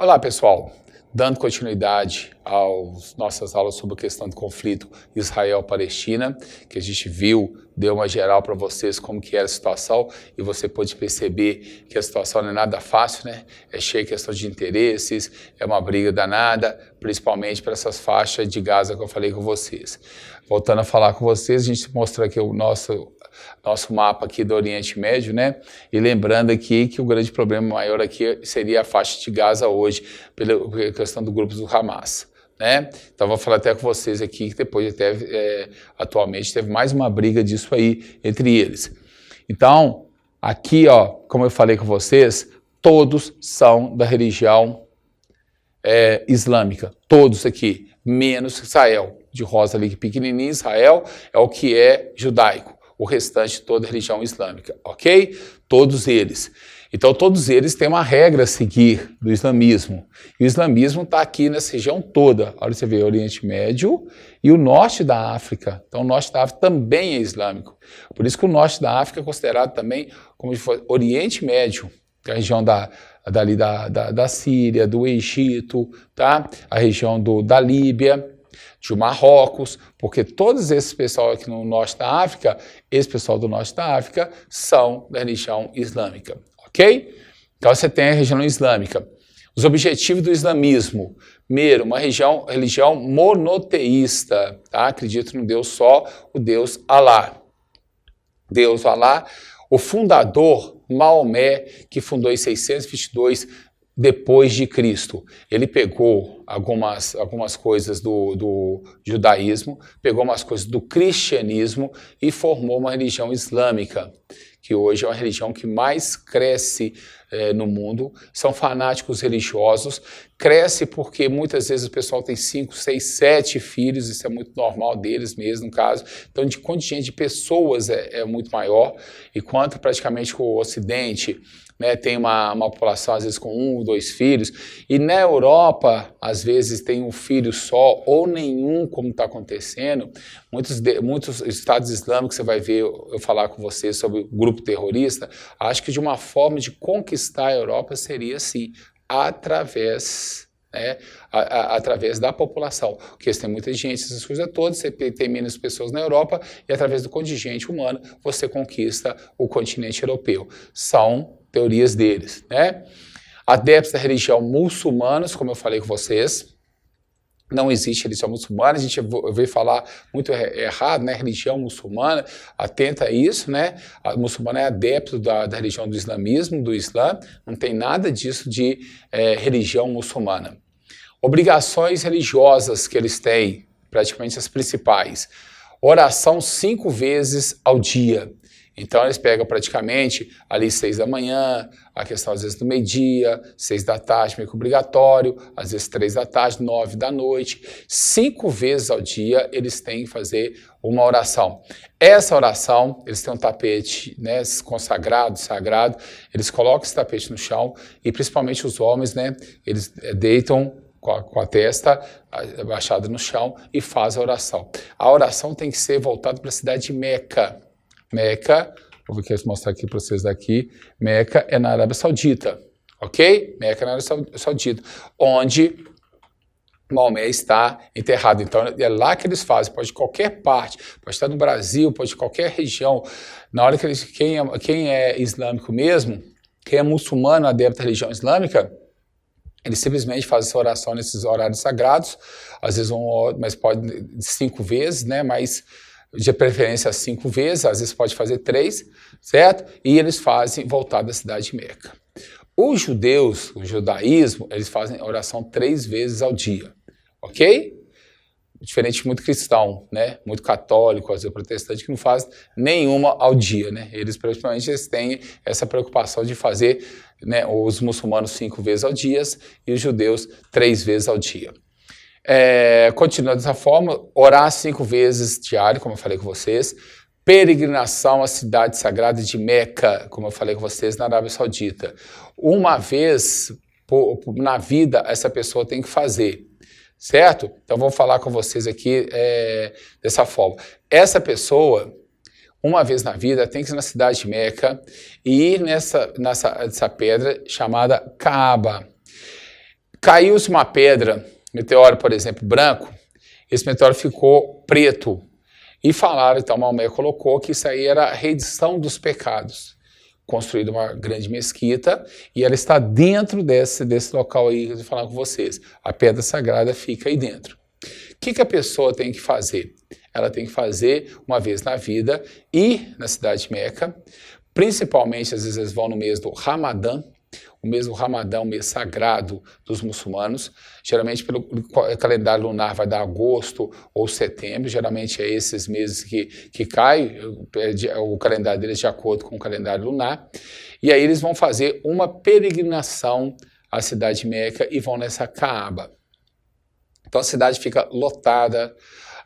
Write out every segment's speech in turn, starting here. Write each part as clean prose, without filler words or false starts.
Olá, pessoal. Dando continuidade às nossas aulas sobre a questão do conflito Israel-Palestina, que a gente viu, deu uma geral para vocês como que era a situação, e você pode perceber que a situação não é nada fácil, né? É cheia de questão de interesses, é uma briga danada, principalmente para essas faixas de Gaza que eu falei com vocês. Voltando a falar com vocês, a gente mostra aqui o nosso mapa aqui do Oriente Médio, né? E lembrando aqui que o grande problema maior aqui seria a faixa de Gaza hoje, pela questão do grupo do Hamas, né? Então vou falar até com vocês aqui que depois até atualmente teve mais uma briga disso aí entre eles. Então, aqui, ó, como eu falei com vocês, todos são da religião islâmica, todos aqui, menos Israel, de rosa ali pequenininho. Israel é o que é judaico. O restante toda a religião islâmica, ok? Todos eles. Então, todos eles têm uma regra a seguir do islamismo. E o islamismo está aqui nessa região toda. Olha, você vê o Oriente Médio e o norte da África. Então, o norte da África também é islâmico. Por isso que o norte da África é considerado também como se fosse Oriente Médio, que é a região da Síria, do Egito, tá? A região da Líbia, de Marrocos, porque todos esses pessoal aqui no norte da África, esse pessoal do norte da África, são da religião islâmica, ok? Então você tem a religião islâmica. Os objetivos do islamismo: primeiro, uma religião monoteísta, tá? Acredito no Deus só, o Deus Alá. Deus Alá, o fundador, Maomé, que fundou em 622 depois de Cristo. Ele pegou algumas coisas do judaísmo, pegou umas coisas do cristianismo e formou uma religião islâmica, que hoje é uma religião que mais cresce no mundo. São fanáticos religiosos, cresce porque muitas vezes o pessoal tem 5, 6, 7 filhos, isso é muito normal deles mesmo, no caso. Então, de contingente de pessoas é muito maior, enquanto praticamente o Ocidente, né, tem uma população às vezes com 1, 2 filhos, e na Europa às vezes tem um filho só ou nenhum, como está acontecendo. Muitos estados islâmicos, você vai ver eu falar com você sobre o grupo terrorista. Acho que de uma forma de conquistar a Europa seria assim, através da população, porque tem muita gente, essas coisas todas, você tem menos pessoas na Europa, e através do contingente humano você conquista o continente europeu. São teorias deles, né? Adeptos da religião muçulmanos, como eu falei com vocês, não existe religião muçulmana, a gente veio falar muito errado, né? Religião muçulmana, atenta a isso, né? A muçulmana é adepto da religião do islamismo, do Islã, não tem nada disso de religião muçulmana. Obrigações religiosas que eles têm, praticamente as principais: oração 5 vezes ao dia. Então eles pegam praticamente ali 6 da manhã, a questão às vezes do meio-dia, 6 da tarde, meio que obrigatório, às vezes 3 da tarde, 9 da noite. 5 vezes ao dia eles têm que fazer uma oração. Essa oração, eles têm um tapete, né, consagrado, sagrado, eles colocam esse tapete no chão e principalmente os homens, né, eles deitam com a testa abaixada no chão e fazem a oração. A oração tem que ser voltada para a cidade de Meca. Meca, eu vou mostrar aqui para vocês daqui, Meca é na Arábia Saudita, ok? Meca é na Arábia Saudita, onde Maomé está enterrado. Então é lá que eles fazem, pode de qualquer parte, pode estar no Brasil, pode de qualquer região. Na hora que quem é islâmico mesmo, quem é muçulmano, adepto à religião islâmica, eles simplesmente fazem essa oração nesses horários sagrados, às vezes mas pode 5 vezes, né? Mas de preferência 5 vezes, às vezes pode fazer 3, certo? E eles fazem voltar da cidade de Meca. Os judeus, o judaísmo, eles fazem oração 3 vezes ao dia, ok? Diferente de muito cristão, né? Muito católico, às vezes protestante, que não faz nenhuma ao dia, né? Eles, principalmente, eles têm essa preocupação de fazer, né, os muçulmanos 5 vezes ao dia e os judeus 3 vezes ao dia. Continua dessa forma, orar 5 vezes diário, como eu falei com vocês, peregrinação à cidade sagrada de Meca, como eu falei com vocês, na Arábia Saudita. Uma vez na vida, essa pessoa tem que fazer, certo? Então, vou falar com vocês aqui dessa forma. Essa pessoa, uma vez na vida, tem que ir na cidade de Meca e ir nessa pedra chamada Kaaba. Caiu-se uma pedra, meteoro, por exemplo, branco, esse meteoro ficou preto. E falaram, então, Maomé colocou que isso aí era a reedição dos pecados. Construída uma grande mesquita e ela está dentro desse local aí que eu estou falando com vocês. A pedra sagrada fica aí dentro. O que a pessoa tem que fazer? Ela tem que fazer uma vez na vida, ir na cidade de Meca, principalmente, às vezes eles vão no mês do Ramadã. O mês do Ramadã é um mês sagrado dos muçulmanos. Geralmente, pelo calendário lunar, vai dar agosto ou setembro. Geralmente, é esses meses que cai o calendário deles de acordo com o calendário lunar. E aí, eles vão fazer uma peregrinação à cidade de Meca e vão nessa Kaaba. Então, a cidade fica lotada.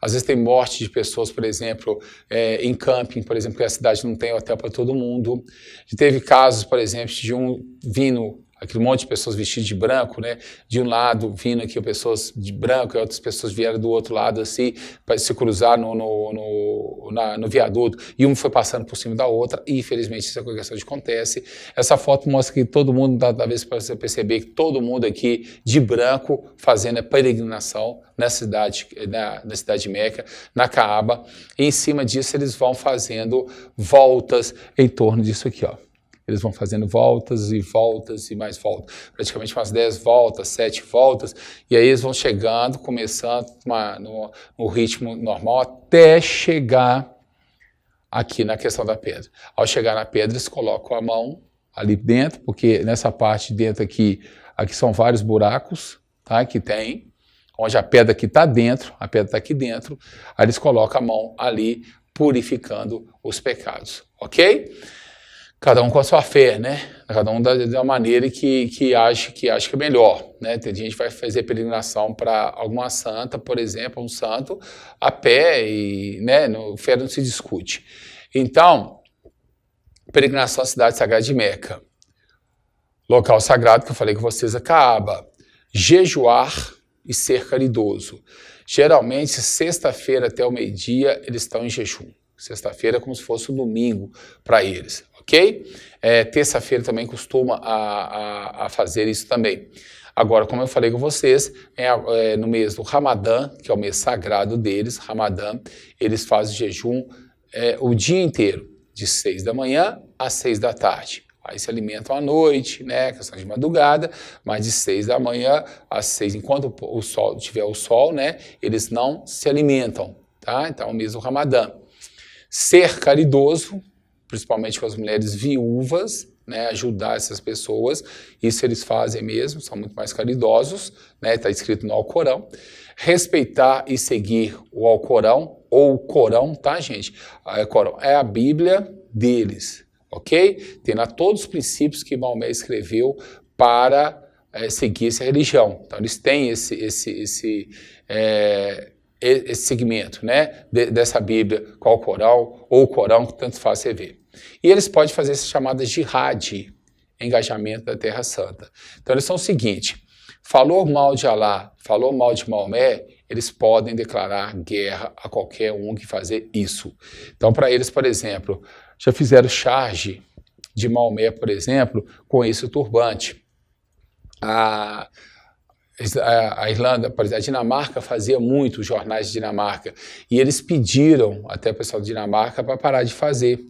Às vezes tem morte de pessoas, por exemplo, em camping, por exemplo, que a cidade não tem hotel para todo mundo. E teve casos, por exemplo, de um vindo, aquele monte de pessoas vestidas de branco, né? De um lado vindo aqui pessoas de branco e outras pessoas vieram do outro lado assim, para se cruzar no viaduto, e um foi passando por cima da outra, e infelizmente isso é uma questão que acontece. Essa foto mostra que todo mundo, da vez para você perceber que todo mundo aqui de branco fazendo a peregrinação na cidade de Meca, na Kaaba, e em cima disso eles vão fazendo voltas em torno disso aqui, ó. Eles vão fazendo voltas e mais voltas, praticamente umas 10 voltas, 7 voltas, e aí eles vão chegando, começando no ritmo normal, até chegar aqui na questão da pedra. Ao chegar na pedra, eles colocam a mão ali dentro, porque nessa parte de dentro aqui são vários buracos, tá, que tem, onde a pedra aqui está dentro, a pedra está aqui dentro, aí eles colocam a mão ali, purificando os pecados, ok? Cada um com a sua fé, né? Cada um da maneira que acha que é melhor, né? Tem gente que vai fazer peregrinação para alguma santa, por exemplo, um santo, a pé, e, né, fé não se discute. Então, peregrinação à cidade sagrada de Meca. Local sagrado que eu falei com vocês, a Kaaba. Jejuar e ser caridoso. Geralmente, sexta-feira até o meio-dia, eles estão em jejum. Sexta-feira é como se fosse um domingo para eles, ok? Terça-feira também costuma a fazer isso também. Agora, como eu falei com vocês, no mês do Ramadã, que é o mês sagrado deles, Ramadã, eles fazem jejum o dia inteiro, de 6 da manhã às 6 da tarde. Aí se alimentam à noite, né, questão de madrugada, mas de 6 da manhã às 6, enquanto o sol tiver o sol, né, eles não se alimentam, tá? Então, o mês do Ramadã. Ser caridoso, principalmente com as mulheres viúvas, né, ajudar essas pessoas, isso eles fazem mesmo, são muito mais caridosos, né, está escrito no Alcorão. Respeitar e seguir o Alcorão, ou o Corão, tá, gente? O Corão é a Bíblia deles, ok? Tem lá todos os princípios que Maomé escreveu para seguir essa religião. Então, eles têm esse segmento, né, dessa Bíblia com o Corão, ou o Corão, que tanto faz você ver. E eles podem fazer essa chamada jihad, engajamento da Terra Santa. Então, eles são o seguinte, falou mal de Alá, falou mal de Maomé, eles podem declarar guerra a qualquer um que fazer isso. Então, para eles, por exemplo, já fizeram charge de Maomé, por exemplo, com esse turbante. A Irlanda, por exemplo, a Dinamarca fazia muito, os jornais de Dinamarca, e eles pediram até o pessoal da Dinamarca para parar de fazer.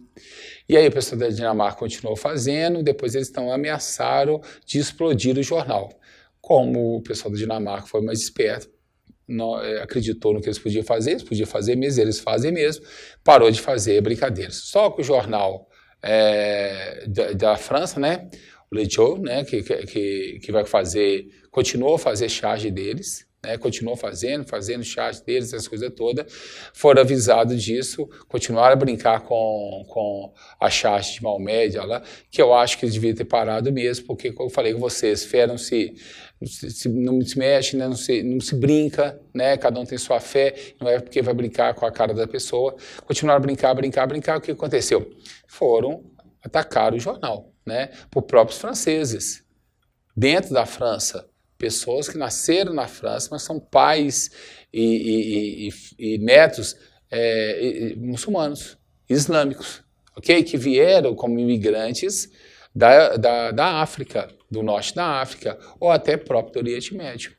E aí o pessoal da Dinamarca continuou fazendo, depois eles ameaçaram de explodir o jornal. Como o pessoal da Dinamarca foi mais esperto, acreditou no que eles podiam fazer mesmo, eles fazem mesmo, parou de fazer brincadeiras. Só que o jornal da França, né, o Le Jour, né, que vai fazer, continuou a fazer charge deles, né, continuou fazendo charge deles, essas coisas todas, foram avisados disso, continuaram a brincar com a charge de Maomé, que eu acho que eles deviam ter parado mesmo, porque, como eu falei com vocês, fé não se mexe, né, não se brinca, né, cada um tem sua fé, não é porque vai brincar com a cara da pessoa. Continuaram a brincar, o que aconteceu? Foram atacar o jornal, né, por próprios franceses, dentro da França, pessoas que nasceram na França, mas são pais e netos muçulmanos, islâmicos, ok? Que vieram como imigrantes da África, do norte da África ou até próprio do Oriente Médio.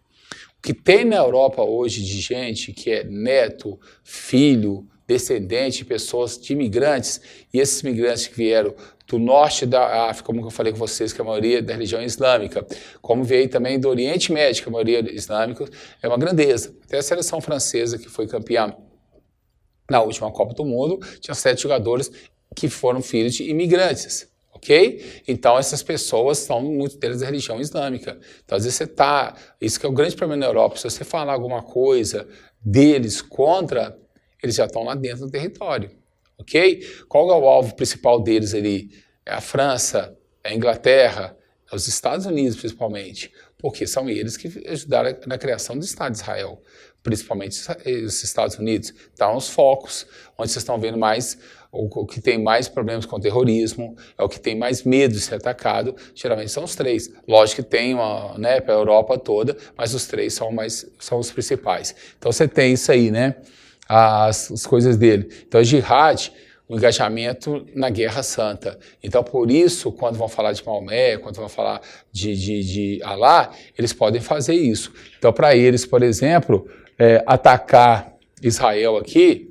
O que tem na Europa hoje de gente que é neto, filho, descendente de pessoas, de imigrantes, e esses imigrantes que vieram do norte da África, como eu falei com vocês, que a maioria é da religião islâmica, como veio também do Oriente Médio, que a maioria é islâmica, é uma grandeza. Até a seleção francesa, que foi campeã na última Copa do Mundo, tinha 7 jogadores que foram filhos de imigrantes. Ok? Então, essas pessoas são, muitos deles, da religião islâmica. Então, às vezes isso que é o grande problema na Europa, se você falar alguma coisa deles contra, eles já estão lá dentro do território. Ok? Qual é o alvo principal deles ali? É a França, é a Inglaterra, é os Estados Unidos, principalmente. Porque são eles que ajudaram na criação do Estado de Israel, principalmente os Estados Unidos. Então, os focos, onde vocês estão vendo mais, o que tem mais problemas com o terrorismo, é o que tem mais medo de ser atacado, geralmente são os 3. Lógico que tem né, para a Europa toda, mas os 3 são os principais. Então, você tem isso aí, né? As coisas dele. Então, a jihad, o engajamento na Guerra Santa. Então, por isso, quando vão falar de Maomé, quando vão falar de Alá, eles podem fazer isso. Então, para eles, por exemplo, atacar Israel aqui,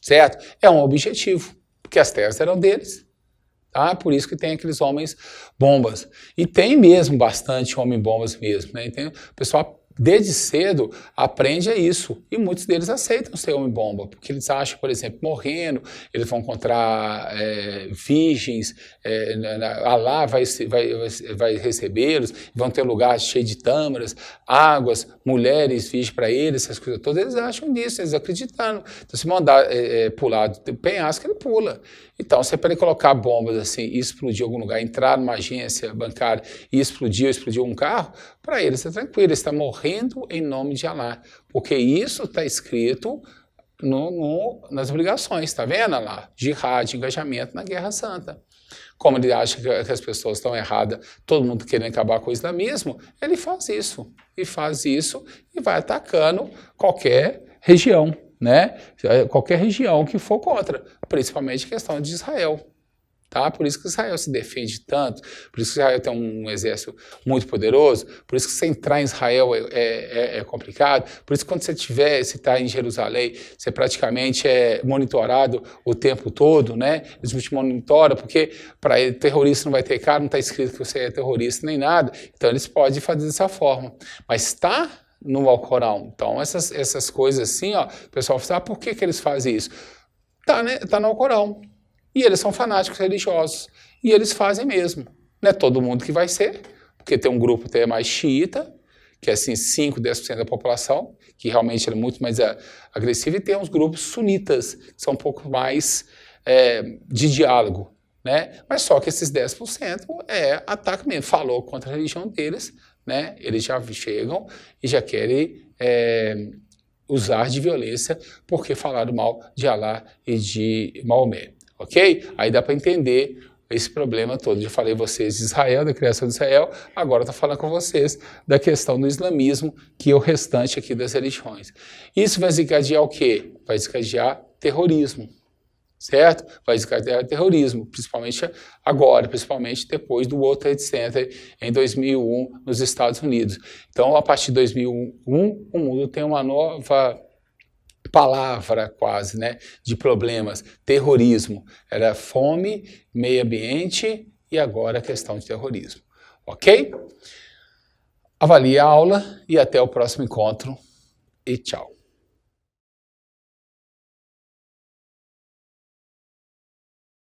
certo? É um objetivo, porque as terras eram deles. Tá? Por isso que tem aqueles homens bombas. E tem mesmo bastante homem bombas mesmo. Né? O pessoal desde cedo aprende a isso. E muitos deles aceitam ser homem-bomba, porque eles acham, por exemplo, morrendo, eles vão encontrar virgens, Alá vai recebê-los, vão ter lugares cheios de tâmaras, águas, mulheres virgens para eles, essas coisas todas. Eles acham nisso, eles acreditando. Então, se mandar pular do penhasco, ele pula. Então, você pode colocar bombas assim e explodir em algum lugar, entrar numa agência bancária e explodir um carro, para eles é tranquilo, eles estão morrendo em nome de Alá, porque isso está escrito nas obrigações, está vendo lá? Jihad, engajamento na Guerra Santa. Como ele acha que as pessoas estão erradas, todo mundo querendo acabar com o islamismo, ele faz isso, e vai atacando qualquer região. Né? Qualquer região que for contra, principalmente a questão de Israel. Tá? Por isso que Israel se defende tanto, por isso que Israel tem um exército muito poderoso, por isso que você entrar em Israel é complicado, por isso que quando você está em Jerusalém, você praticamente é monitorado o tempo todo, né? Eles te monitoram, porque para ele, terrorista não vai ter cara, não está escrito que você é terrorista nem nada, então eles podem fazer dessa forma. Mas está no Alcorão. Então, essas coisas assim, ó, o pessoal fala, por que eles fazem isso? Tá no Alcorão. E eles são fanáticos religiosos. E eles fazem mesmo. Não é todo mundo que vai ser, porque tem um grupo até mais xiita, que é assim 5, 10% da população, que realmente é muito mais agressivo, e tem uns grupos sunitas, que são um pouco mais de diálogo. Né? Mas só que esses 10% é ataque mesmo. Falou contra a religião deles, né? Eles já chegam e já querem usar de violência porque falaram mal de Alá e de Maomé, ok? Aí dá para entender esse problema todo. Já falei vocês de Israel, da criação de Israel, agora estou falando com vocês da questão do islamismo, que é o restante aqui das religiões. Isso vai desencadear o quê? Vai desencadear terrorismo. Certo? Vai desencadear terrorismo, principalmente agora, principalmente depois do World Trade Center em 2001 nos Estados Unidos. Então, a partir de 2001, o mundo tem uma nova palavra quase, né, de problemas. Terrorismo. Era fome, meio ambiente e agora a questão de terrorismo. Ok? Avalie a aula e até o próximo encontro e tchau.